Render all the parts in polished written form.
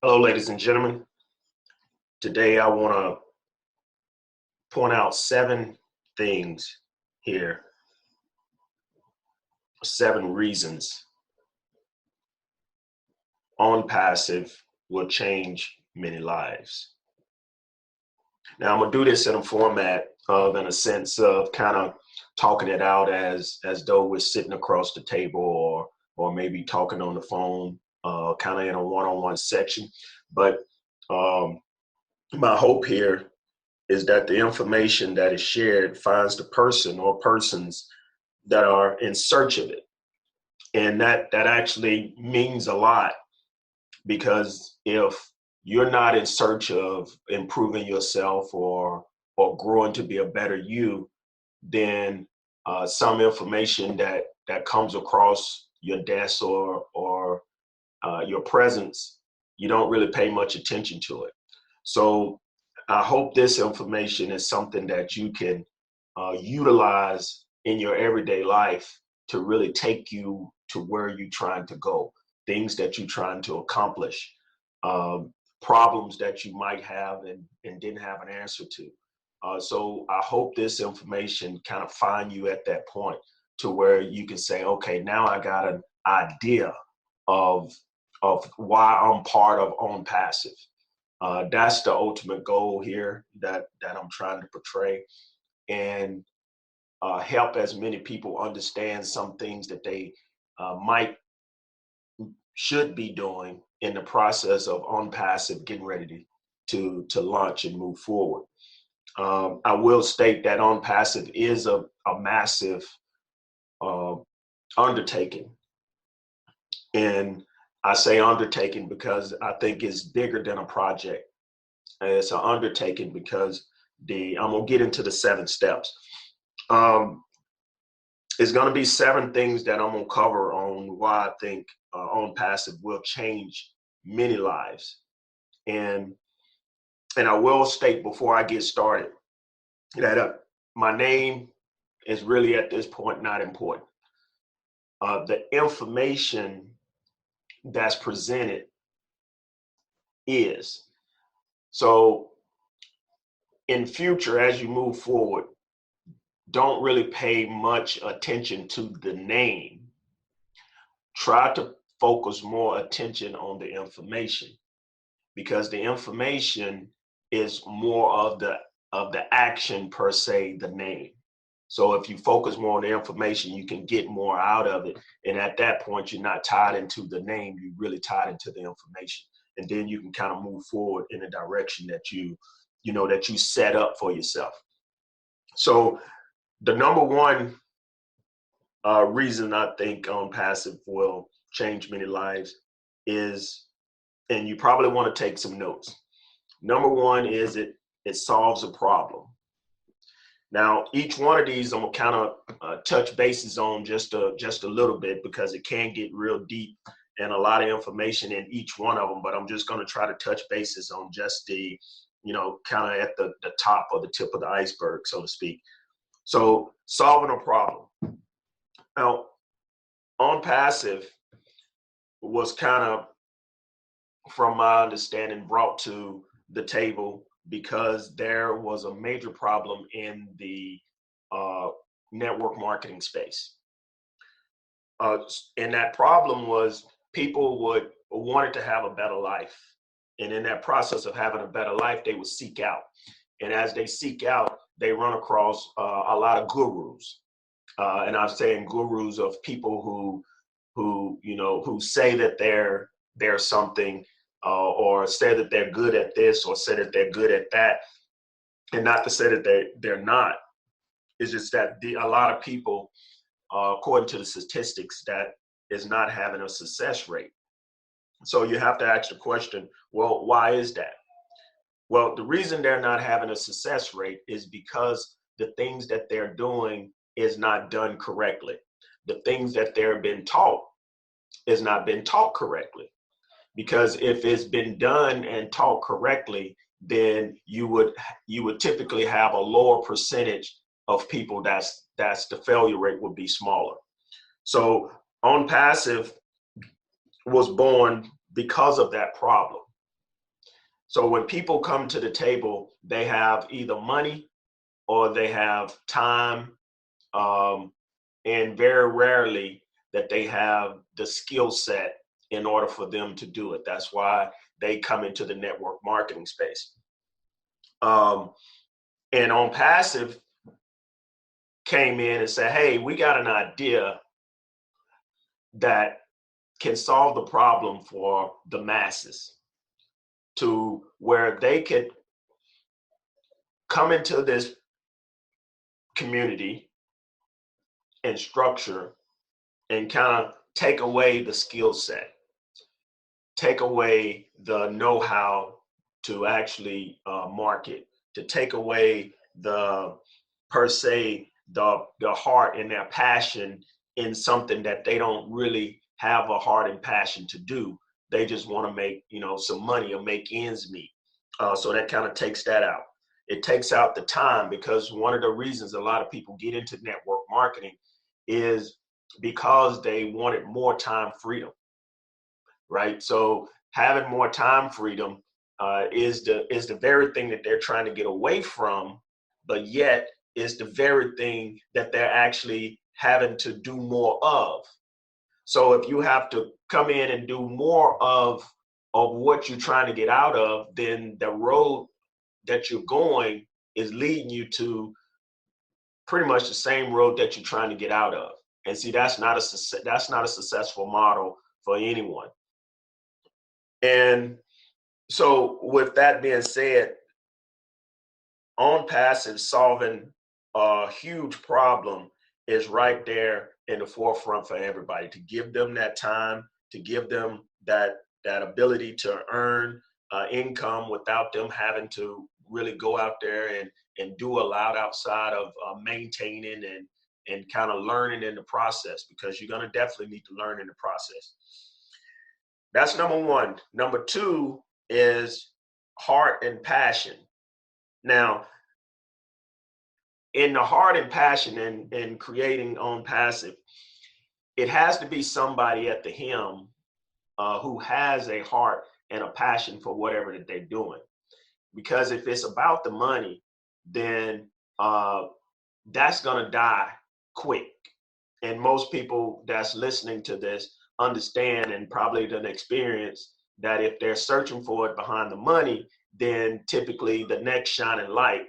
Hello, ladies and gentlemen. Today I want to point out 7 things here, 7 reasons Onpassive will change many lives. Now I'm going to do this in a format of, in a sense of kind of talking it out as though we're sitting across the table or maybe talking on the phone, kind of in a one-on-one section. But my hope here is that the information that is shared finds the person or persons that are in search of it. And that actually means a lot, because if you're not in search of improving yourself or growing to be a better you, then some information that comes across your desk or your presence, you don't really pay much attention to it. So I hope this information is something that you can utilize in your everyday life to really take you to where you're trying to go, things that you're trying to accomplish, problems that you might have and didn't have an answer to. So I hope this information kind of find you at that point to where you can say, okay, now I got an idea of why I'm part of Onpassive. That's the ultimate goal here that I'm trying to portray, and help as many people understand some things that they should be doing in the process of Onpassive getting ready to launch and move forward. I will state that Onpassive is a massive undertaking, and I say undertaking because I think it's bigger than a project. It's an undertaking because I'm gonna get into the 7 steps. It's gonna be 7 things that I'm gonna cover on why I think Onpassive will change many lives. And I will state before I get started that my name is really at this point not important. The information that's presented is. So in future, as you move forward, don't really pay much attention to the name. Try to focus more attention on the information, because the information is more of the action per se, the name. So if you focus more on the information, you can get more out of it. And at that point, you're not tied into the name, you're really tied into the information. And then you can kind of move forward in a direction that you set up for yourself. So the number one reason I think Onpassive will change many lives is, and you probably want to take some notes. Number one is it solves a problem. Now, each one of these I'm gonna kind of touch bases on just a little bit, because it can get real deep and a lot of information in each one of them. But I'm just gonna try to touch bases on just the, kind of at the top or the tip of the iceberg, so to speak. So solving a problem. Now, Onpassive was kind of, from my understanding, brought to the table because there was a major problem in the network marketing space. And that problem was people wanted to have a better life. And in that process of having a better life, they would seek out. And as they seek out, they run across a lot of gurus. And I'm saying gurus of people who say that they're something, or say that they're good at this, or say that they're good at that. And not to say that they're not. It's just that a lot of people, according to the statistics, that is not having a success rate. So you have to ask the question, well, why is that? Well, the reason they're not having a success rate is because the things that they're doing is not done correctly. The things that they're being taught is not been taught correctly. Because if it's been done and taught correctly, then you would typically have a lower percentage of people that's the failure rate would be smaller. So Onpassive was born because of that problem. So when people come to the table, they have either money or they have time, and very rarely that they have the skill set in order for them to do it. That's why they come into the network marketing space. And Onpassive came in and said, hey, we got an idea that can solve the problem for the masses, to where they could come into this community and structure and kind of take away the skill set, take away the know-how to actually market, to take away the, per se, the heart and their passion in something that they don't really have a heart and passion to do. They just want to make, some money or make ends meet. So that kind of takes that out. It takes out the time, because one of the reasons a lot of people get into network marketing is because they wanted more time freedom, right? So having more time freedom is the very thing that they're trying to get away from, but yet is the very thing that they're actually having to do more of. So if you have to come in and do more of what you're trying to get out of, then the road that you're going is leading you to pretty much the same road that you're trying to get out of. And see, that's not a successful model for anyone. And so with that being said, Onpassive solving a huge problem is right there in the forefront for everybody, to give them that time, to give them that ability to earn income without them having to really go out there and do a lot outside of maintaining and kind of learning in the process, because you're going to definitely need to learn in the process. That's number one. Number two is heart and passion. Now, in the heart and passion in creating Onpassive, it has to be somebody at the helm who has a heart and a passion for whatever that they're doing. Because if it's about the money, then that's going to die quick. And most people that's listening to this understand, and probably done experience, that if they're searching for it behind the money, then typically the next shining light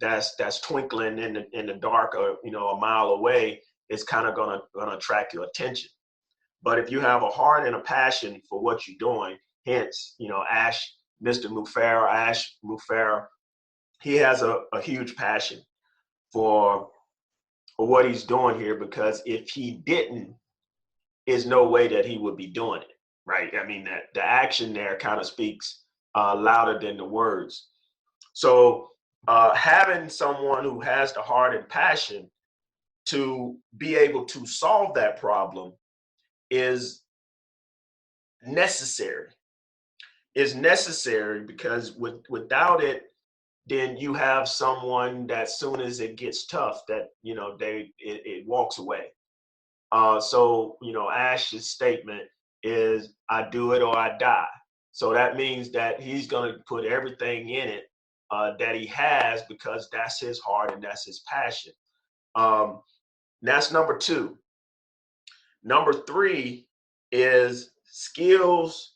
that's twinkling in the dark, or a mile away, is kind of gonna attract your attention. But if you have a heart and a passion for what you're doing, hence Mr. Mufara, he has a huge passion for what he's doing here, because if he didn't, there's no way that he would be doing it, right? I mean, that the action there kind of speaks louder than the words. So having someone who has the heart and passion to be able to solve that problem is necessary. Is necessary because without it, then you have someone that soon as it gets tough, that it walks away. So Ash's statement is, "I do it or I die." So that means that he's going to put everything in it that he has, because that's his heart and that's his passion. That's number two. Number three is skills,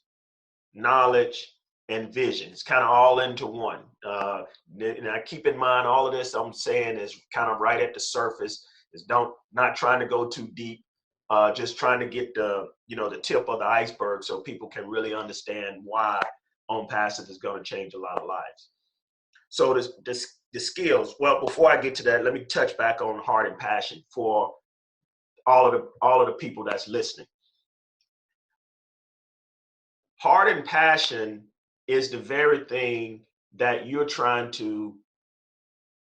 knowledge, and vision. It's kind of all into one. Now keep in mind, all of this I'm saying is kind of right at the surface. Is not trying to go too deep. Just trying to get the tip of the iceberg, so people can really understand why Onpassive is going to change a lot of lives. So the skills. Well, before I get to that, let me touch back on heart and passion for all of the people that's listening. Heart and passion is the very thing that you're trying to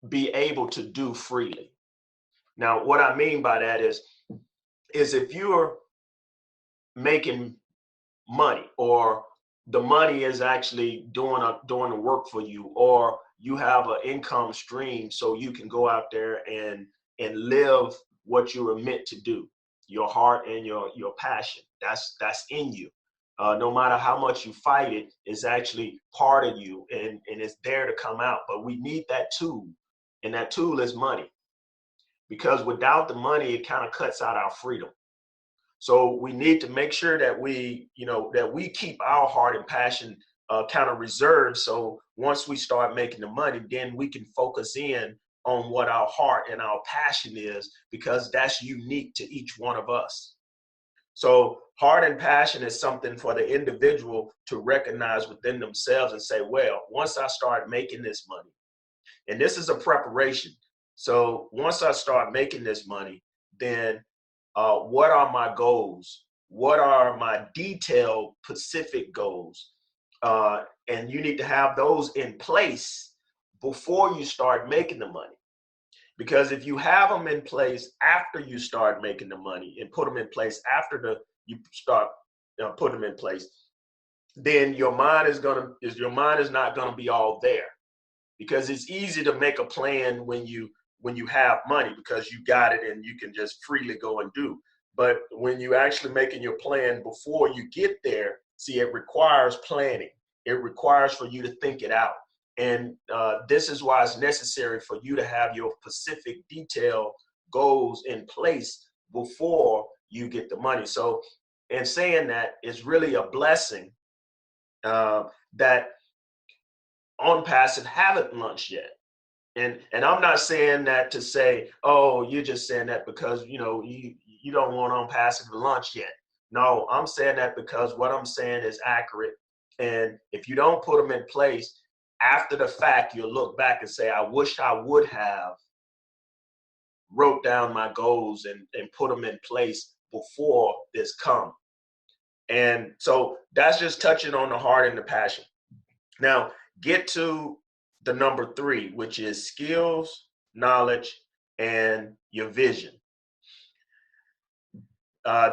be able to do freely. Now, what I mean by that is if you're making money, or the money is actually doing the work for you, or you have an income stream so you can go out there and live what you were meant to do, your heart and your passion, that's in you. No matter how much you fight it, it's actually part of you, and it's there to come out. But we need that tool, and that tool is money, because without the money, it kind of cuts out our freedom. So we need to make sure that that we keep our heart and passion kind of reserved. So once we start making the money, then we can focus in on what our heart and our passion is, because that's unique to each one of us. So heart and passion is something for the individual to recognize within themselves and say, well, once I start making this money, and this is a preparation. So once I start making this money, then what are my goals? What are my detailed, specific goals? And you need to have those in place before you start making the money. Because if you have them in place after you start making the money, and put them in place after you start putting them in place, then your mind is not gonna be all there. Because it's easy to make a plan when you have money, because you got it and you can just freely go and do. But when you actually making your plan before you get there, see, it requires planning. It requires for you to think it out. And this is why it's necessary for you to have your specific detailed goals in place before you get the money. So in saying that, it's really a blessing that Onpassive haven't launched yet. And I'm not saying that to say, oh, you're just saying that because you don't want Onpassive to launch yet. No, I'm saying that because what I'm saying is accurate. And if you don't put them in place, after the fact, you'll look back and say, I wish I would have wrote down my goals and put them in place before this come. And so that's just touching on the heart and the passion. Now, get to the number 3, which is skills, knowledge, and your vision.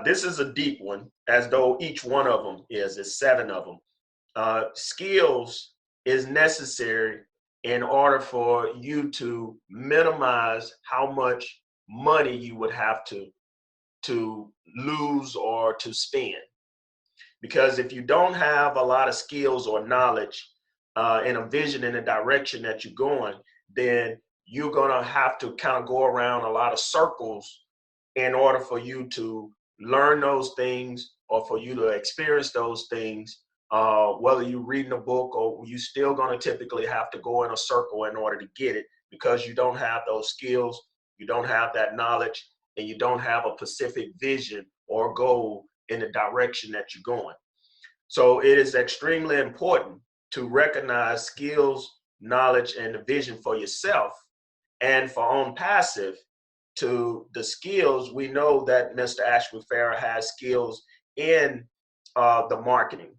This is a deep one, as though each one of them is 7 of them. Skills is necessary in order for you to minimize how much money you would have to lose or to spend. Because if you don't have a lot of skills or knowledge and a vision in the direction that you're going, then you're going to have to kind of go around a lot of circles in order for you to learn those things or for you to experience those things. Whether you're reading a book, or you still going to typically have to go in a circle in order to get it, because you don't have those skills, you don't have that knowledge, and you don't have a specific vision or goal in the direction that you're going. So it is extremely important to recognize skills, knowledge, and the vision for yourself. And for Onpassive, to the skills, we know that Mr. Ashby Farrah has skills in the marketing.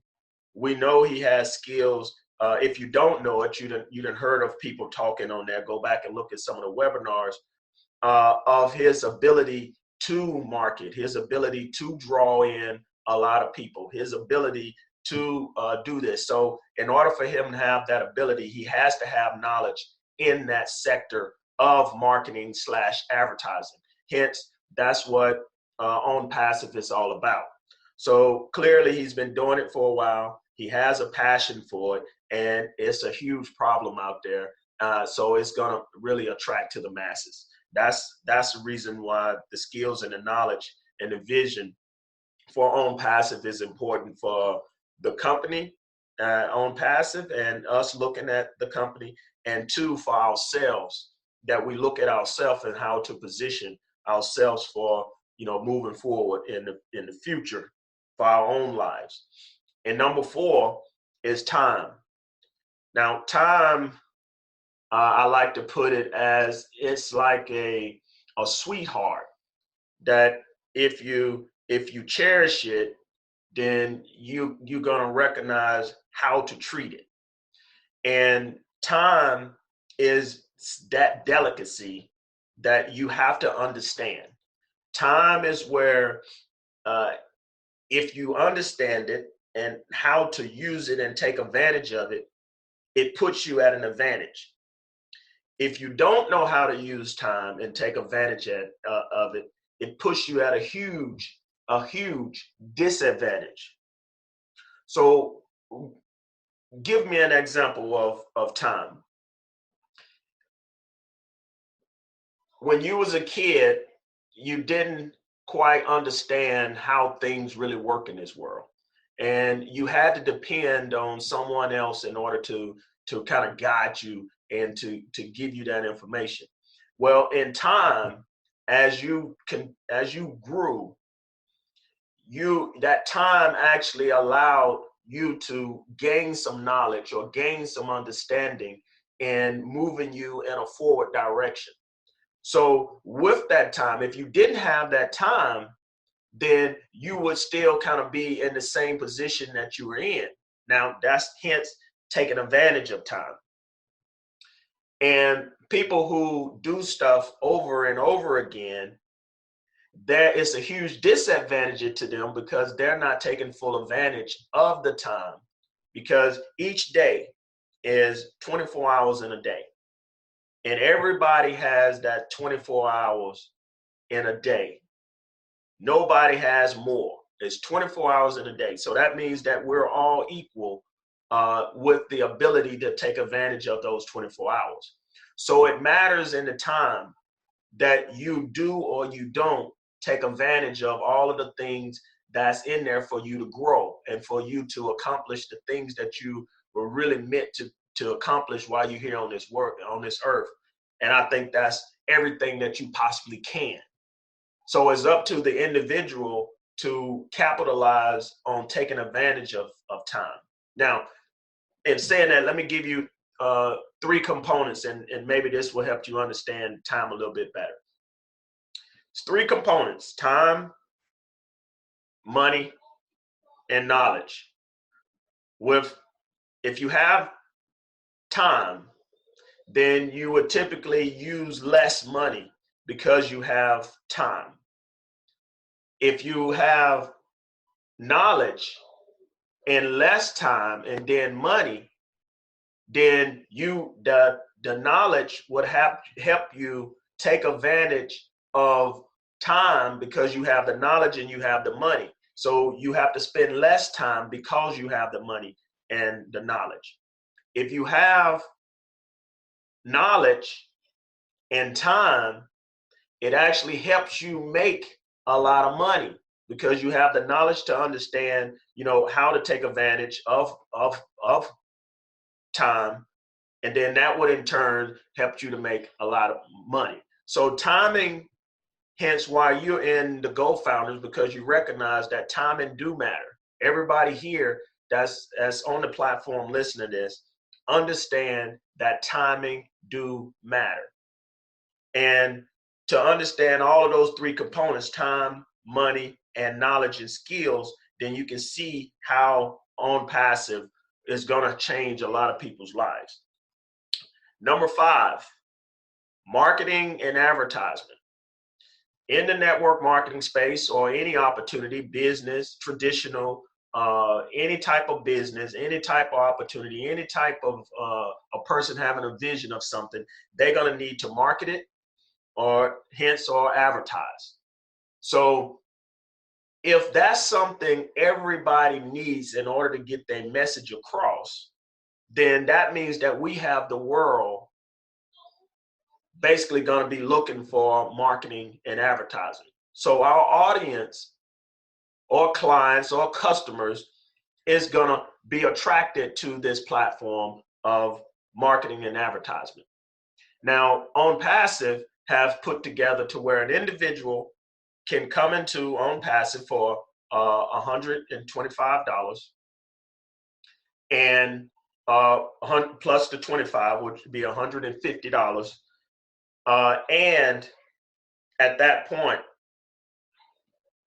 We know he has skills. If you don't know it, you done heard of people talking on there. Go back and look at some of the webinars of his ability to market, his ability to draw in a lot of people, his ability to do this. So in order for him to have that ability, he has to have knowledge in that sector of marketing / advertising. Hence, that's what Onpassive is all about. So clearly he's been doing it for a while. He has a passion for it, and it's a huge problem out there. So it's going to really attract to the masses. That's the reason why the skills and the knowledge and the vision for Onpassive is important for the company, Onpassive, and us looking at the company, and 2, for ourselves, that we look at ourselves and how to position ourselves for moving forward in the future for our own lives. And number 4 is time. Now, time, I like to put it as it's like a sweetheart that if you cherish it, then you're gonna recognize how to treat it. And time is that delicacy that you have to understand. Time is where if you understand it and how to use it and take advantage of it, it puts you at an advantage. If you don't know how to use time and take advantage of it, it puts you at a huge disadvantage. So give me an example of time. When you was a kid, you didn't quite understand how things really work in this world. And you had to depend on someone else in order to kind of guide you and to give you that information. Well, in time, as you grew, that time actually allowed you to gain some knowledge or gain some understanding and moving you in a forward direction. So with that time, if you didn't have that time, then you would still kind of be in the same position that you were in. Now, that's hence taking advantage of time. And people who do stuff over and over again, there is a huge disadvantage to them because they're not taking full advantage of the time, because each day is 24 hours in a day. And everybody has that 24 hours in a day. Nobody has more. It's 24 hours in a day. So that means that we're all equal with the ability to take advantage of those 24 hours. So it matters in the time that you do or you don't take advantage of all of the things that's in there for you to grow and for you to accomplish the things that you were really meant to accomplish while you're here on this earth. And I think that's everything that you possibly can. So it's up to the individual to capitalize on taking advantage of time. Now, in saying that, let me give you 3 components, and maybe this will help you understand time a little bit better. It's 3 components: time, money, and knowledge. If you have time, then you would typically use less money because you have time. If you have knowledge and less time and then money, then the knowledge would help you take advantage of time because you have the knowledge and you have the money. So you have to spend less time because you have the money and the knowledge. If you have knowledge and time, it actually helps you make a lot of money because you have the knowledge to understand, how to take advantage of time. And then that would in turn help you to make a lot of money. So timing, hence why you're in the GoFounders, because you recognize that timing do matter. Everybody here that's on the platform listening to this, understand that timing do matter. And to understand all of those 3 components, time, money, and knowledge and skills, then you can see how Onpassive is going to change a lot of people's lives. Number 5, marketing and advertisement. In the network marketing space or any opportunity, business, traditional, any type of business, any type of opportunity, any type of a person having a vision of something, they're going to need to market it or advertise. So if that's something everybody needs in order to get their message across, then that means that we have the world basically going to be looking for marketing and advertising. So our audience or clients or customers is going to be attracted to this platform of marketing and advertisement. Now, Onpassive have put together to where an individual can come into Onpassive for $125, and plus the 25, which would be $150. And at that point,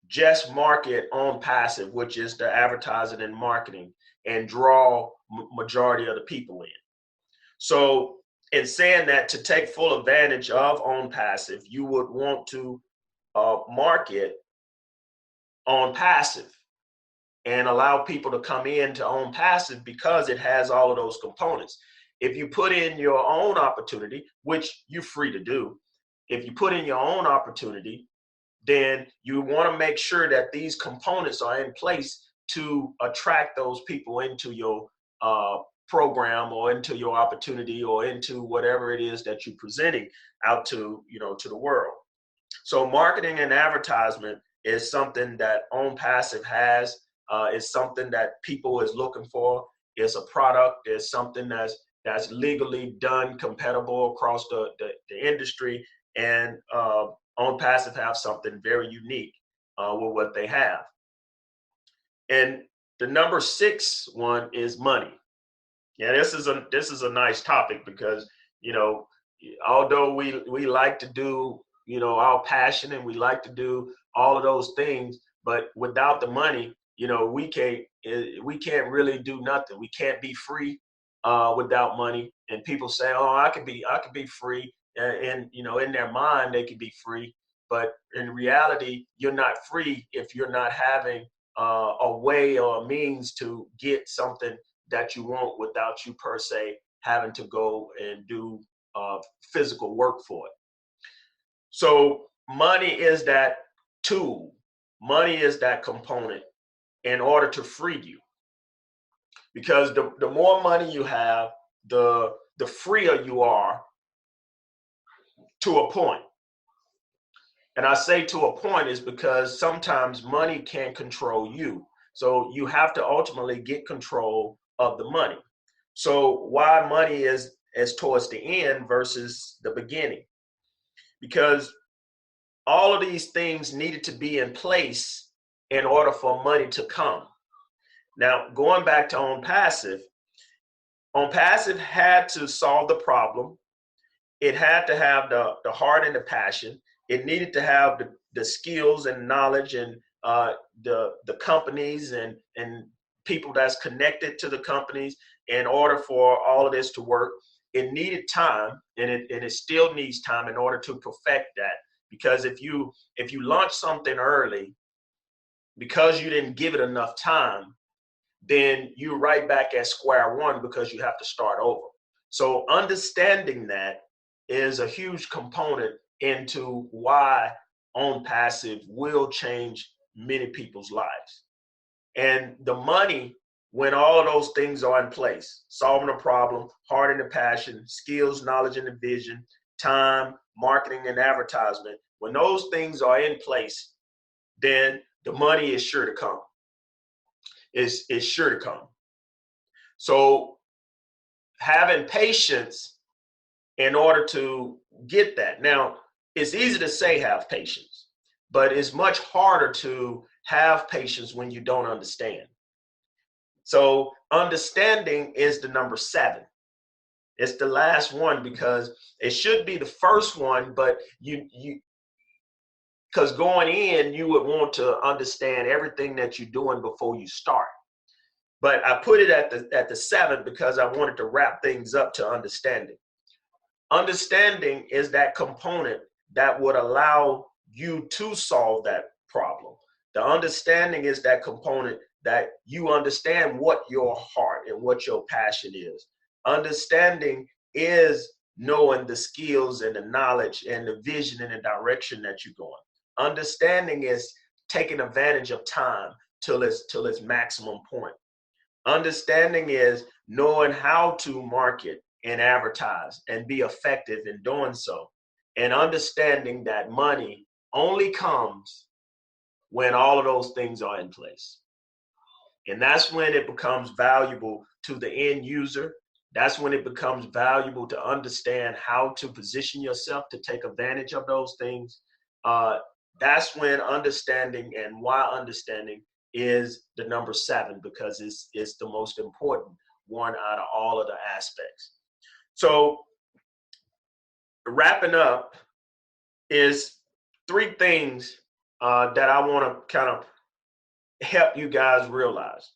just market Onpassive, which is the advertising and marketing, and draw majority of the people in. So in saying that, to take full advantage of Onpassive, you would want to market Onpassive and allow people to come into Onpassive because it has all of those components. If you put in your own opportunity, which you're free to do, if you put in your own opportunity, then you want to make sure that these components are in place to attract those people into your program or into your opportunity or into whatever it is that you're presenting out to, to the world. So marketing and advertisement is something that Onpassive has. It's something that people is looking for. It's a product. It's something that's legally done, compatible across the industry. And Onpassive have something very unique with what they have. And the number 6 one is money. Yeah, this is a nice topic because, although we like to do, our passion and we like to do all of those things, but without the money, we can't really do nothing. We can't be free without money. And people say, oh, I could be free. And, in their mind, they could be free. But in reality, you're not free if you're not having a way or a means to get something that you want without you per se having to go and do physical work for it. So money is that tool. Money is that component in order to free you. Because the more money you have, the freer you are to a point. And I say to a point is because sometimes money can control you. So you have to ultimately get control of the money. So why money is towards the end versus the beginning? Because all of these things needed to be in place in order for money to come. Now, going back to Onpassive had to solve the problem. It had to have the heart and the passion. It needed to have the skills and knowledge and the companies and people that's connected to the companies in order for all of this to work. It needed time, and it still needs time in order to perfect that. Because if you launch something early, because you didn't give it enough time, then you're right back at square one because you have to start over. So understanding that is a huge component into why Onpassive will change many people's lives. And the money, when all of those things are in place, solving a problem, heart and the passion, skills, knowledge, and the vision, time, marketing, and advertisement, when those things are in place, then the money is sure to come. Is sure to come. So having patience in order to get that. Now, it's easy to say have patience, but it's much harder to have patience when you don't understand. So understanding is the number 7. It's the last one because it should be the first one, but because going in, you would want to understand everything that you're doing before you start. But I put it at the 7 because I wanted to wrap things up to understanding. Understanding is that component that would allow you to solve that problem. The understanding is that component that you understand what your heart and what your passion is. Understanding is knowing the skills and the knowledge and the vision and the direction that you're going. Understanding is taking advantage of time till its maximum point. Understanding is knowing how to market and advertise and be effective in doing so. And understanding that money only comes when all of those things are in place. And that's when it becomes valuable to the end user. That's when it becomes valuable to understand how to position yourself to take advantage of those things. That's when understanding and why understanding is the number 7 because it's the most important one out of all of the aspects. So wrapping up is 3 things that I want to kind of help you guys realize.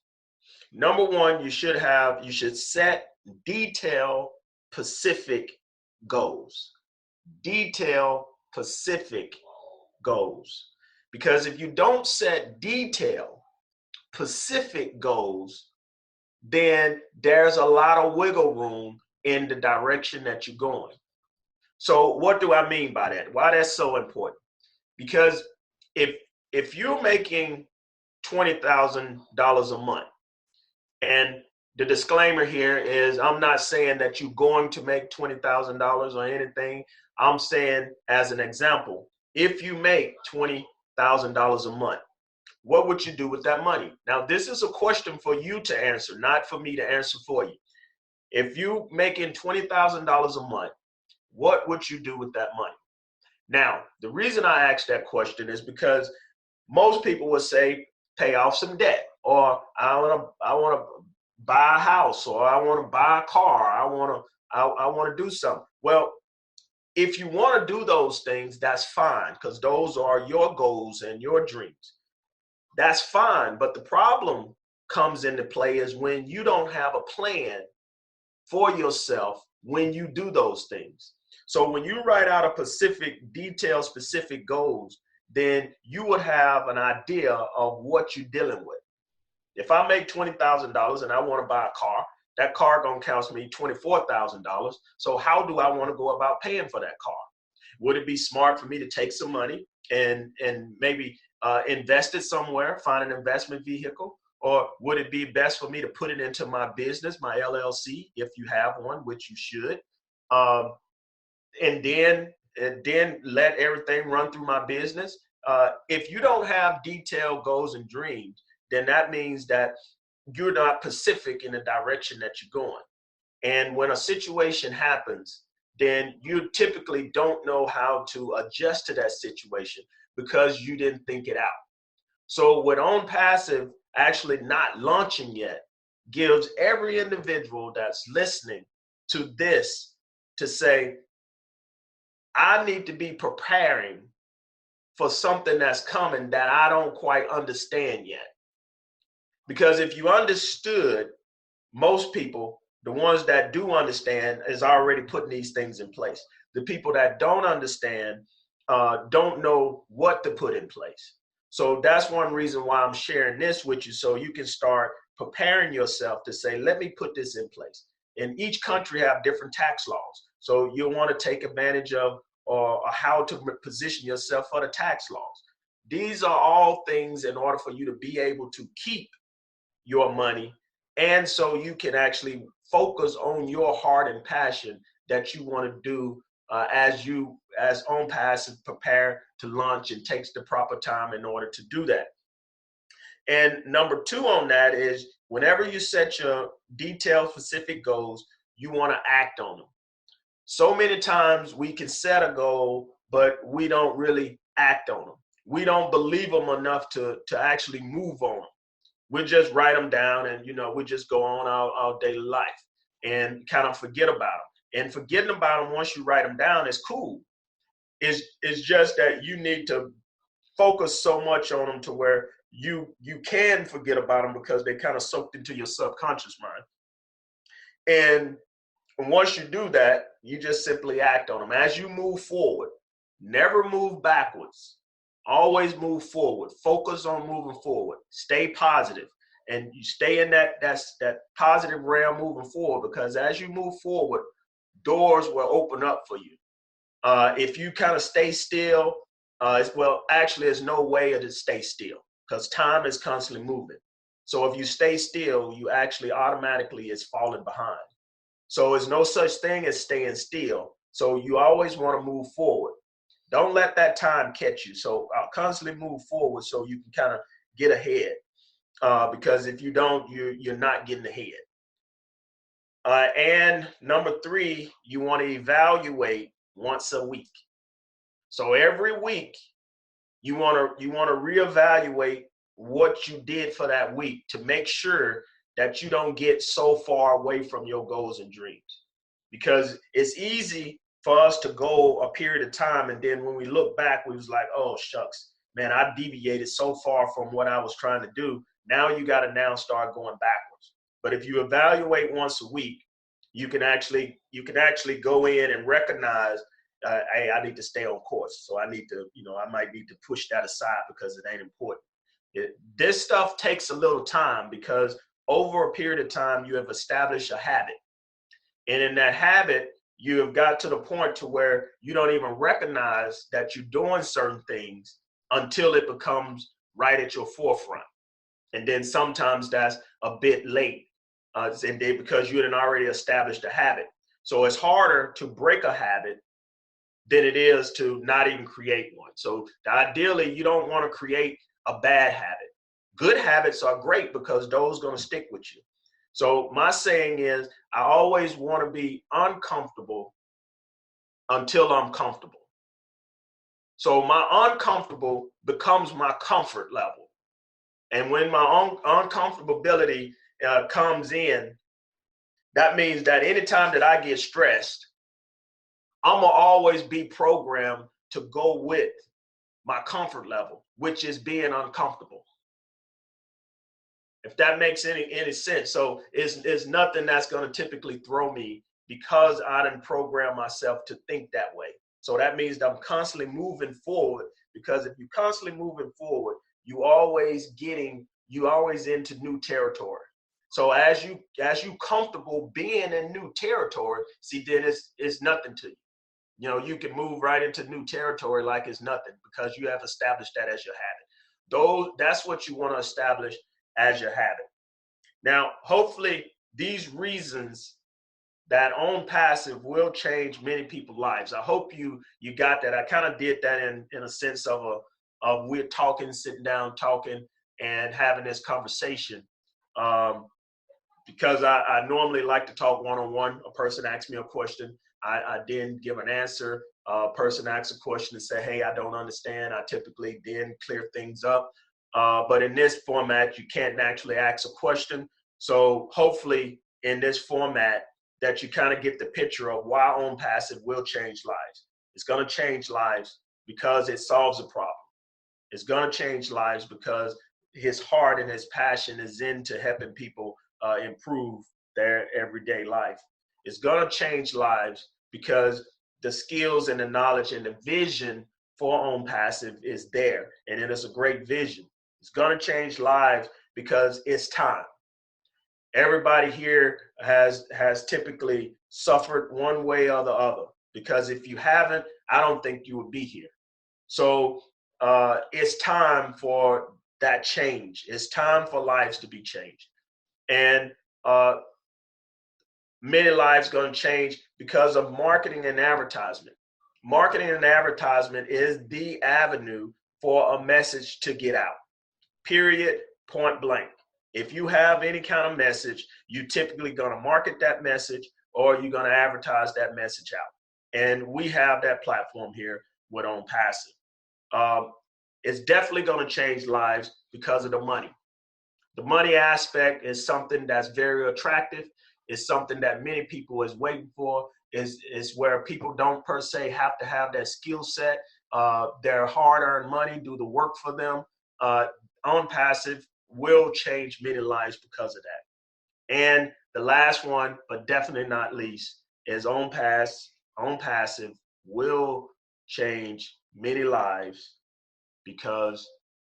Number 1, you should set detail specific goals. Detail specific goals. Because if you don't set detail specific goals, then there's a lot of wiggle room in the direction that you're going. So what do I mean by that? Why that's so important? Because if you're making $20,000 a month. And the disclaimer here is I'm not saying that you're going to make $20,000 or anything. I'm saying, as an example, if you make $20,000 a month, what would you do with that money? Now, this is a question for you to answer, not for me to answer for you. If you making $20,000 a month, what would you do with that money? Now, the reason I asked that question is because most people would say, pay off some debt, or I want to buy a house, or I want to buy a car, I want to do something. Well, if you want to do those things, that's fine, because those are your goals and your dreams. That's fine. But the problem comes into play is when you don't have a plan for yourself when you do those things. So when you write out a detailed specific goals, then you would have an idea of what you're dealing with. If I make $20,000 and I want to buy a car, that car gonna cost me $24,000. So how do I want to go about paying for that car? Would it be smart for me to take some money and maybe invest it somewhere, find an investment vehicle? Or would it be best for me to put it into my business, my LLC, if you have one, which you should, and then let everything run through my business? If you don't have detailed goals and dreams, then that means that you're not specific in the direction that you're going. And when a situation happens, then you typically don't know how to adjust to that situation because you didn't think it out. So with Onpassive actually not launching yet, gives every individual that's listening to this to say, I need to be preparing for something that's coming that I don't quite understand yet. Because if you understood, most people, the ones that do understand, is already putting these things in place. The people that don't understand don't know what to put in place. So that's one reason why I'm sharing this with you, so you can start preparing yourself to say, let me put this in place. And each country have different tax laws. So you'll want to take advantage of or how to position yourself for the tax laws. These are all things in order for you to be able to keep your money, and so you can actually focus on your heart and passion that you want to do as Onpassive prepare to launch and takes the proper time in order to do that. And number two on that is, whenever you set your detailed specific goals, you want to act on them. So many times we can set a goal, but we don't really act on them. We don't believe them enough to actually move on them. We'll just write them down and, we just go on our daily life and kind of forget about them. And forgetting about them once you write them down is cool. It's just that you need to focus so much on them to where you can forget about them because they kind of soaked into your subconscious mind. And once you do that, you just simply act on them. As you move forward, never move backwards. Always move forward. Focus on moving forward. Stay positive, and you stay in that positive realm moving forward, because as you move forward, doors will open up for you. If you kind of stay still, actually, there's no way to stay still because time is constantly moving. So if you stay still, you actually automatically is falling behind. So there's no such thing as staying still. So you always want to move forward. Don't let that time catch you. So I'll constantly move forward so you can kind of get ahead. Because if you don't, you're not getting ahead. And number three, you want to evaluate once a week. So every week, you want to reevaluate what you did for that week to make sure that you don't get so far away from your goals and dreams. Because it's easy for us to go a period of time, and then when we look back, we was like, oh shucks, man, I deviated so far from what I was trying to do. Now you got to now start going backwards. But if you evaluate once a week, you can actually go in and recognize, hey, I need to stay on course. So I need to, I might need to push that aside because it ain't important. This stuff takes a little time because over a period of time, you have established a habit. And in that habit, you have got to the point to where you don't even recognize that you're doing certain things until it becomes right at your forefront. And then sometimes that's a bit late, and then because you had already established a habit. So it's harder to break a habit than it is to not even create one. So ideally, you don't want to create a bad habit. Good habits are great because those are going to stick with you. So my saying is, I always want to be uncomfortable until I'm comfortable. So my uncomfortable becomes my comfort level. And when my uncomfortability comes in, that means that anytime that I get stressed, I'm going to always be programmed to go with my comfort level, which is being uncomfortable. If that makes any sense. So it's nothing that's going to typically throw me because I didn't program myself to think that way. So that means that I'm constantly moving forward, because if you're constantly moving forward, you always into new territory. So as you comfortable being in new territory, see, then it's nothing to you. You know, you can move right into new territory like it's nothing because you have established that as your habit. That's what you want to establish as your habit. Now, hopefully these reasons that Onpassive will change many people's lives. I hope you got that. I kind of did that in a sense of we're talking, sitting down, talking, and having this conversation. Because I normally like to talk one-on-one. A person asks me a question, I then give an answer. A person asks a question and say, hey, I don't understand. I typically then clear things up. But in this format, you can't actually ask a question. So hopefully in this format that you kind of get the picture of why Onpassive will change lives. It's going to change lives because it solves a problem. It's going to change lives because his heart and his passion is into helping people improve their everyday life. It's going to change lives because the skills and the knowledge and the vision for Onpassive is there, and it is a great vision. It's going to change lives because it's time. Everybody here has typically suffered one way or the other, because if you haven't, I don't think you would be here. So it's time for that change. It's time for lives to be changed. And many lives going to change because of marketing and advertisement. Marketing and advertisement is the avenue for a message to get out. Period, point blank. If you have any kind of message, you're typically going to market that message or you're going to advertise that message out. And we have that platform here with Onpassive. It's definitely going to change lives because of the money. The money aspect is something that's very attractive. It's something that many people is waiting for. Is where people don't per se have to have that skill set. Their hard-earned money do the work for them. Onpassive will change many lives because of that. And the last one, but definitely not least, is Onpassive will change many lives because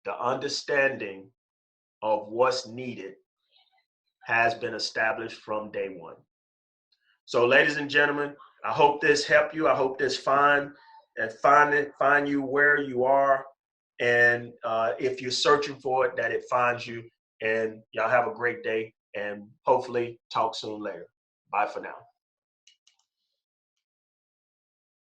the understanding of what's needed has been established from day one. So ladies and gentlemen, I hope this helped you. I hope this find you where you are. And if you're searching for it, that it finds you. And y'all have a great day and hopefully talk soon later. Bye for now.